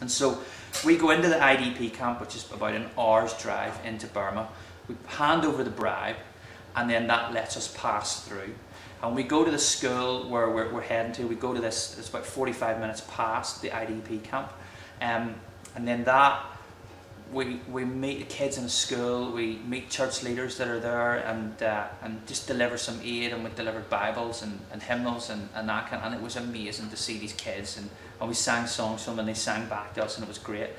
And so we go into the IDP camp, which is about an hour's drive into Burma. We hand over the bribe, and then that lets us pass through. And we go to the school where we're heading to. We go to this, it's about 45 minutes past the IDP camp. And then we meet the kids in the school, we meet church leaders that are there, and just deliver some aid, and we delivered Bibles and hymnals and that kind of, and it was amazing to see these kids, and we sang songs to them and they sang back to us, and it was great.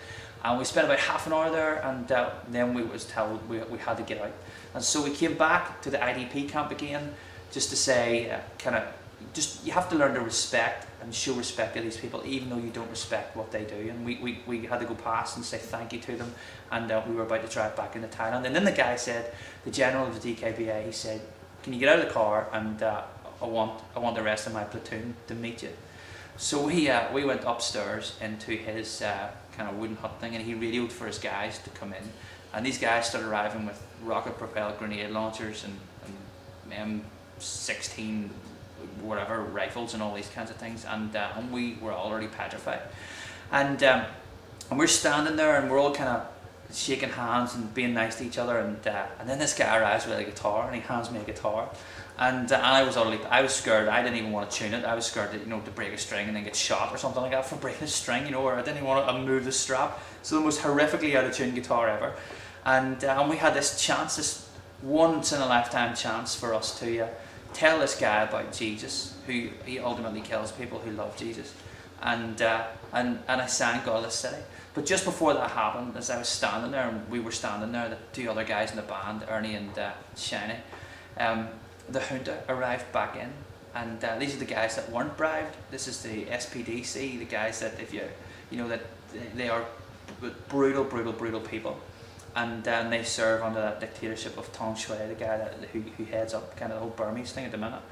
And we spent about half an hour there, and then we was told we had to get out. And so we came back to the IDP camp again, just to say, you have to learn to respect and show respect to these people, even though you don't respect what they do. And we had to go past and say thank you to them, and we were about to drive back into Thailand. And then the guy said, the general of the DKBA, he said, can you get out of the car, and I want the rest of my platoon to meet you. So we went upstairs into his kind of wooden hut thing, and he radioed for his guys to come in. And these guys started arriving with rocket-propelled grenade launchers and M16 whatever rifles and all these kinds of things, and we were already petrified. And we're standing there, and we're all kind of shaking hands and being nice to each other. And then this guy arrives with a guitar, and he hands me a guitar. And I was scared. I didn't even want to tune it. I was scared that, to break a string and then get shot or something like that for breaking a string, or I didn't even want to move the strap. So the most horrifically out of tune guitar ever. And we had this chance, this once in a lifetime chance for us to tell this guy about Jesus, who he ultimately kills people who love Jesus. And I sang Godless City. But just before that happened, as I was standing there, and we were standing there, the two other guys in the band, Ernie and Shiny, the junta arrived back in, and these are the guys that weren't bribed. This is the SPDC, the guys that, if that they are brutal people, and they serve under that dictatorship of Tong Shui, the guy who heads up kind of the whole Burmese thing at the minute.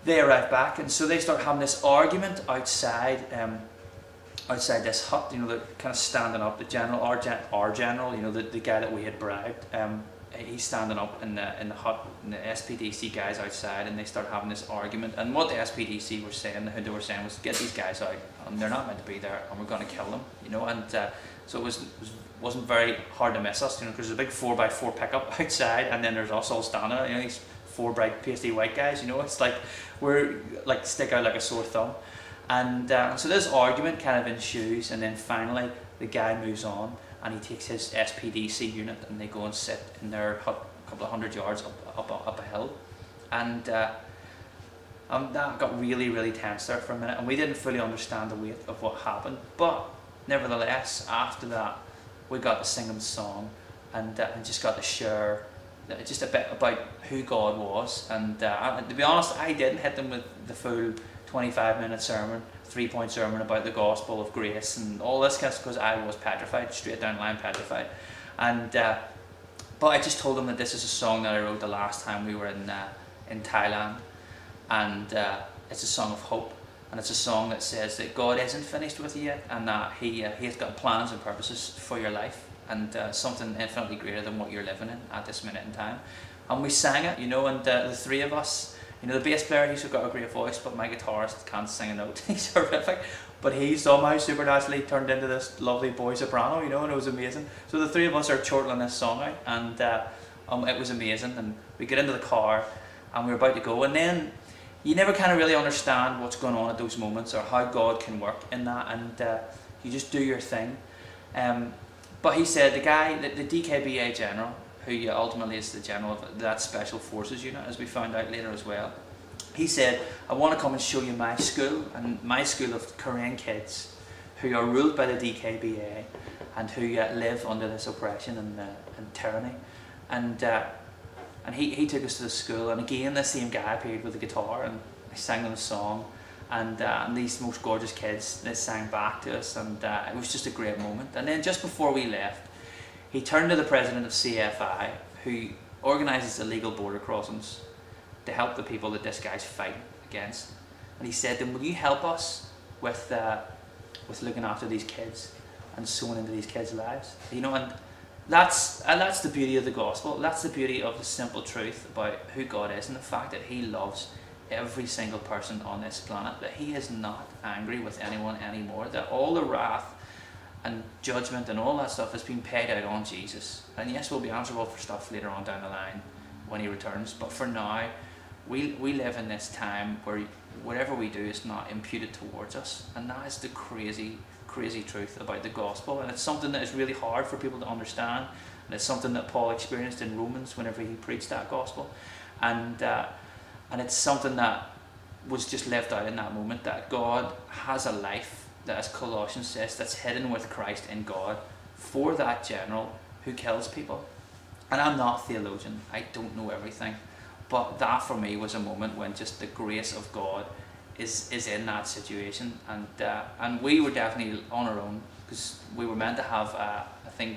They arrive back, and so they start having this argument outside this hut. They're kind of standing up. The general, our general, the guy that we had bribed. He's standing up in the hut, and the SPDC guys outside, and they start having this argument. And what the SPDC were saying, the junta were saying, was get these guys out, and they're not meant to be there, and we're going to kill them, And so it wasn't very hard to miss us, because there's a big 4x4 pickup outside, and then there's us all standing there, these four bright pasty white guys. It's like we're like stick out like a sore thumb. And so this argument kind of ensues, and then finally the guy moves on, and he takes his SPDC unit, and they go and sit in their hut a couple of 100 yards up a hill. And that got really tense there for a minute, and we didn't fully understand the weight of what happened. But nevertheless, after that, we got to sing them the song, and just got to share just a bit about who God was. And to be honest, I didn't hit them with the full 25-minute sermon, 3-point sermon about the gospel of grace and all this kind of stuff, because I was petrified, straight down the line petrified. And but I just told them that this is a song that I wrote the last time we were in Thailand, and it's a song of hope, and it's a song that says that God isn't finished with you yet, and that He has got plans and purposes for your life, and something infinitely greater than what you're living in at this minute in time. And we sang it, and the three of us. The bass player, he's got a great voice, but my guitarist can't sing a note. He's horrific. But he somehow supernaturally turned into this lovely boy soprano, and it was amazing. So the three of us are chortling this song out, and it was amazing. And we get into the car, and we're about to go, and then you never kind of really understand what's going on at those moments, or how God can work in that, and you just do your thing. But he said, the guy, the DKBA general, who ultimately is the general of that Special Forces unit, as we found out later as well. He said, I want to come and show you my school, and my school of Korean kids who are ruled by the DKBA and who live under this oppression and tyranny. And he took us to the school, and again the same guy appeared with a guitar, and I sang them a song, and these most gorgeous kids, they sang back to us, and it was just a great moment. And then just before we left, he turned to the president of CFI, who organises illegal border crossings to help the people that this guy's fighting against. And he said to him, will you help us with looking after these kids and sowing into these kids' lives? And that's the beauty of the gospel. That's the beauty of the simple truth about who God is, and the fact that He loves every single person on this planet, that he is not angry with anyone anymore, that all the wrath and judgment and all that stuff has been paid out on Jesus. And yes, we'll be answerable for stuff later on down the line when he returns, but for now we live in this time where whatever we do is not imputed towards us, and that is the crazy truth about the gospel. And it's something that is really hard for people to understand, and it's something that Paul experienced in Romans whenever he preached that gospel, and it's something that was just left out in that moment, that God has a life that, as Colossians says, that's hidden with Christ in God for that general who kills people. And I'm not a theologian, I don't know everything, but that for me was a moment when just the grace of God is in that situation. And we were definitely on our own, because we were meant to have an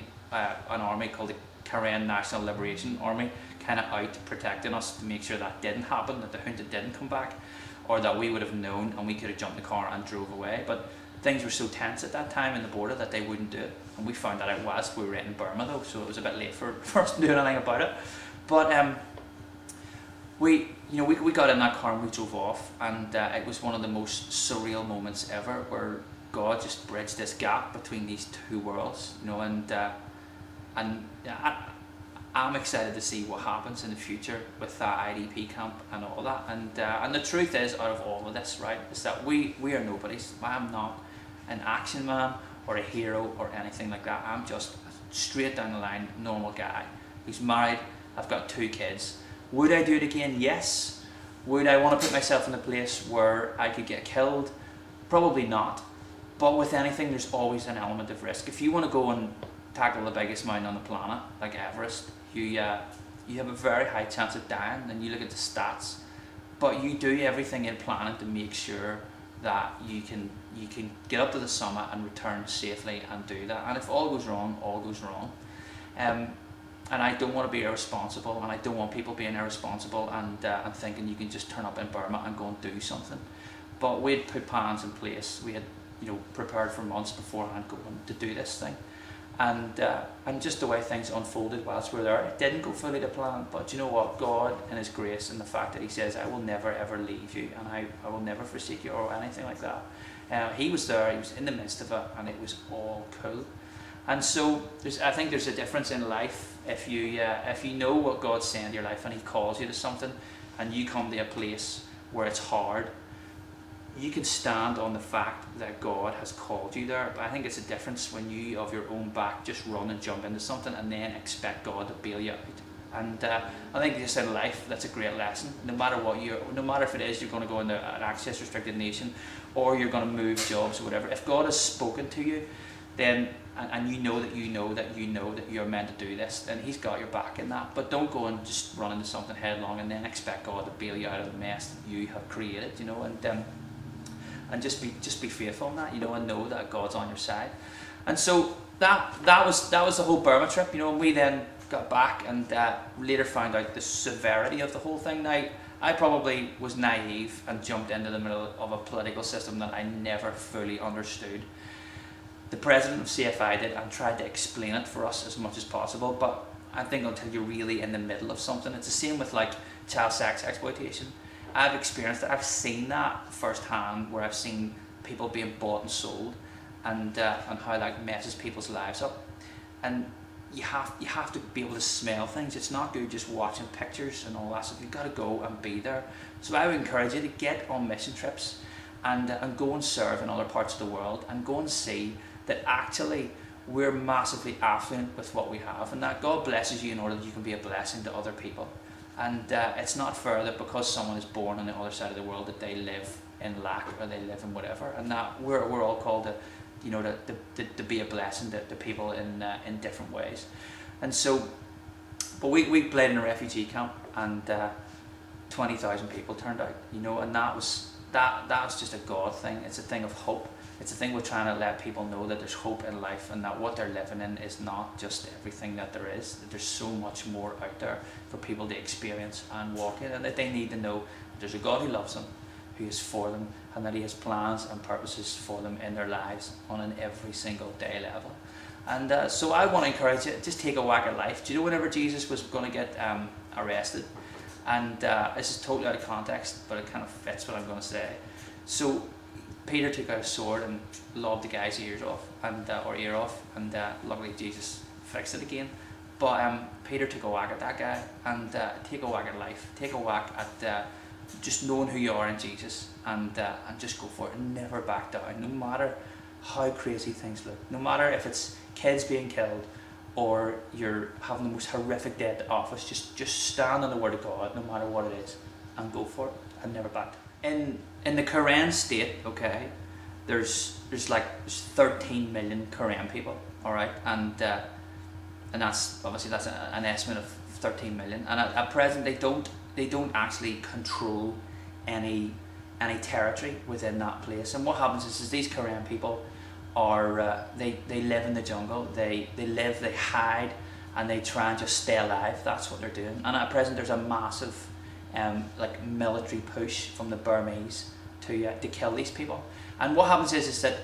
army called the Korean National Liberation Army kind of out protecting us to make sure that didn't happen, that the junta didn't come back, or that we would have known and we could have jumped in the car and drove away. But things were so tense at that time in the border that they wouldn't do it, and we found that out whilst we were in Burma though, so it was a bit late for us to do anything about it. But we got in that car and we drove off, and it was one of the most surreal moments ever, where God just bridged this gap between these two worlds, and I'm excited to see what happens in the future with that IDP camp and all that. And the truth is, out of all of this, right, is that we are nobodies. I'm not an action man or a hero or anything like that. I'm just a straight down the line normal guy who's married. I've got 2 kids. Would I do it again? Yes. Would I want to put myself in a place where I could get killed? Probably not. But with anything, there's always an element of risk. If you want to go and tackle the biggest mountain on the planet, like Everest, you have a very high chance of dying, and you look at the stats. But you do everything in planning to make sure that you can get up to the summit and return safely and do that. And if all goes wrong, all goes wrong. And I don't want to be irresponsible, and I don't want people being irresponsible and thinking you can just turn up in Burma and go and do something. But we'd put plans in place. We had prepared for months beforehand going to do this thing. And just the way things unfolded whilst we were there, it didn't go fully to plan. But you know what? God in His grace, and the fact that He says, I will never ever leave you, and I will never forsake you, or anything like that. He was there, He was in the midst of it, and it was all cool. And so I think there's a difference in life if you know what God's saying to your life and He calls you to something, and you come to a place where it's hard. You can stand on the fact that God has called you there, but I think it's a difference when you, of your own back, just run and jump into something and then expect God to bail you out. And I think just in life, that's a great lesson. No matter if it is you're going to go into an access restricted nation, or you're going to move jobs or whatever, if God has spoken to you, then and you know that you're meant to do this, then He's got your back in that. But don't go and just run into something headlong and then expect God to bail you out of the mess that you have created, and just be faithful in that, and know that God's on your side. And so that was the whole Burma trip, and we then got back and later found out the severity of the whole thing. Now, I probably was naive and jumped into the middle of a political system that I never fully understood. The president of CFI did, and tried to explain it for us as much as possible, but I think until you're really in the middle of something, it's the same with like child sex exploitation. I've experienced it, I've seen that firsthand, where I've seen people being bought and sold, and how that messes people's lives up. And you have to be able to smell things. It's not good just watching pictures and all that stuff. You've got to go and be there. So I would encourage you to get on mission trips and go and serve in other parts of the world, and go and see that actually we're massively affluent with what we have, and that God blesses you in order that you can be a blessing to other people. And it's not fair that because someone is born on the other side of the world that they live in lack, or they live in whatever, and that we're all called to be a blessing to people in different ways. And so, but we played in a refugee camp, and 20,000 people turned out, and that was just a God thing. It's a thing of hope. It's a thing we're trying to let people know that there's hope in life, and that what they're living in is not just everything that there is, that there's so much more out there for people to experience and walk in, and that they need to know that there's a God who loves them, who is for them, and that He has plans and purposes for them in their lives on an every single day level. And so I want to encourage you, just take a whack at life. Do you know whenever Jesus was going to get arrested, And this is totally out of context, but it kind of fits what I'm going to say. So Peter took out a sword and lobbed the guy's ears off, and or ear off, and luckily Jesus fixed it again. But Peter took a whack at that guy, and take a whack at life, take a whack at just knowing who you are in Jesus, and just go for it, and never back down, no matter how crazy things look, no matter if it's kids being killed or you're having the most horrific day at the office. Just stand on the word of God, no matter what it is, and go for it, and never back down. In the Quran state, okay, there's 13 million Quran people, all right, and that's obviously an estimate of 13 million, and at present they don't actually control any territory within that place. And what happens is these Quran people are they live in the jungle, they live, they hide, and they try and just stay alive. That's what they're doing. And at present there's a massive like military push from the Burmese to kill these people. And what happens is that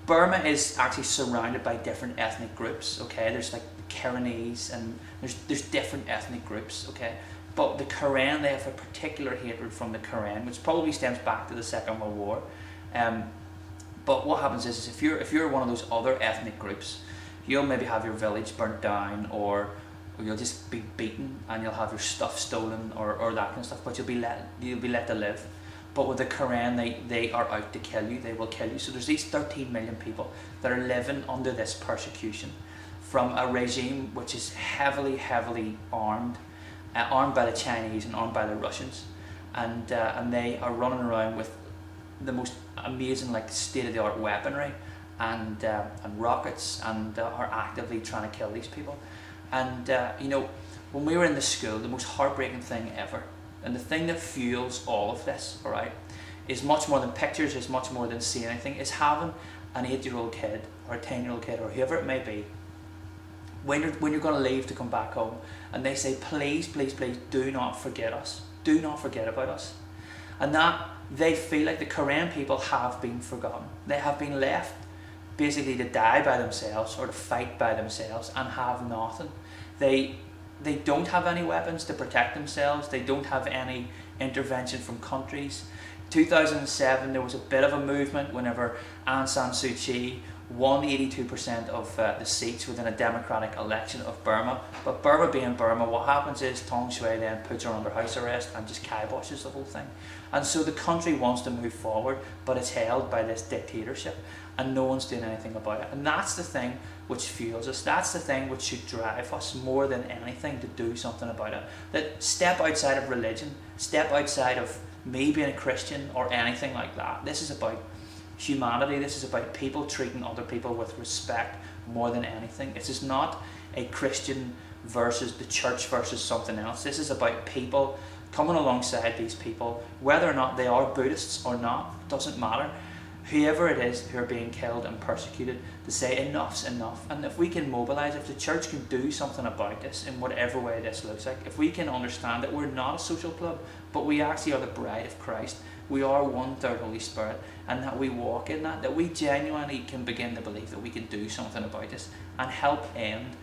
Burma is actually surrounded by different ethnic groups. Okay, there's like the Kiranese, and there's different ethnic groups. Okay, but the Quran, they have a particular hatred from the Quran, which probably stems back to the Second World War. But what happens is if you're one of those other ethnic groups, you'll maybe have your village burnt down, or you'll just be beaten, and you'll have your stuff stolen, or that kind of stuff. But you'll be let to live. But with the Quran, they are out to kill you. They will kill you. So there's these 13 million people that are living under this persecution from a regime which is heavily armed by the Chinese and armed by the Russians, and they are running around with the most amazing, like, state-of-the-art weaponry and rockets, and are actively trying to kill these people. And you know, when we were in the school, the most heartbreaking thing ever, and the thing that fuels all of this, all right, is much more than pictures, is much more than seeing anything, is having an 8-year-old kid or a 10-year-old kid or whoever it may be, when you're going to leave to come back home, and they say, please, please, please, do not forget us, do not forget about us. And that they feel like the Quran people have been forgotten. They have been left basically to die by themselves or to fight by themselves and have nothing. They don't have any weapons to protect themselves. They don't have any intervention from countries. 2007 there was a bit of a movement whenever Aung San Suu Kyi won 82% of the seats within a democratic election of Burma. But Burma being Burma, what happens is Tong Shui then puts her under house arrest and just kiboshes the whole thing. And so the country wants to move forward, but it's held by this dictatorship, and no one's doing anything about it. And that's the thing which fuels us. That's the thing which should drive us more than anything to do something about it. That step outside of religion, step outside of me being a Christian or anything like that. This is about humanity. This is about people treating other people with respect more than anything. This is not a Christian versus the church versus something else. This is about people coming alongside these people, whether or not they are Buddhists or not, doesn't matter. Whoever it is who are being killed and persecuted, to say enough's enough. And if we can mobilise, if the church can do something about this in whatever way this looks like, if we can understand that we're not a social club, but we actually are the bride of Christ, we are one third Holy Spirit, and that we walk in that we genuinely can begin to believe that we can do something about this and help end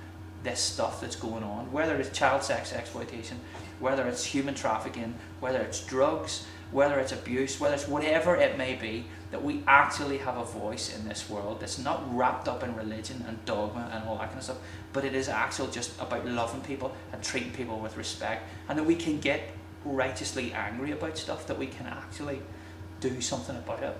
this stuff that's going on, whether it's child sex exploitation, whether it's human trafficking, whether it's drugs, whether it's abuse, whether it's whatever it may be, that we actually have a voice in this world that's not wrapped up in religion and dogma and all that kind of stuff, but it is actually just about loving people and treating people with respect, and that we can get righteously angry about stuff, that we can actually do something about it.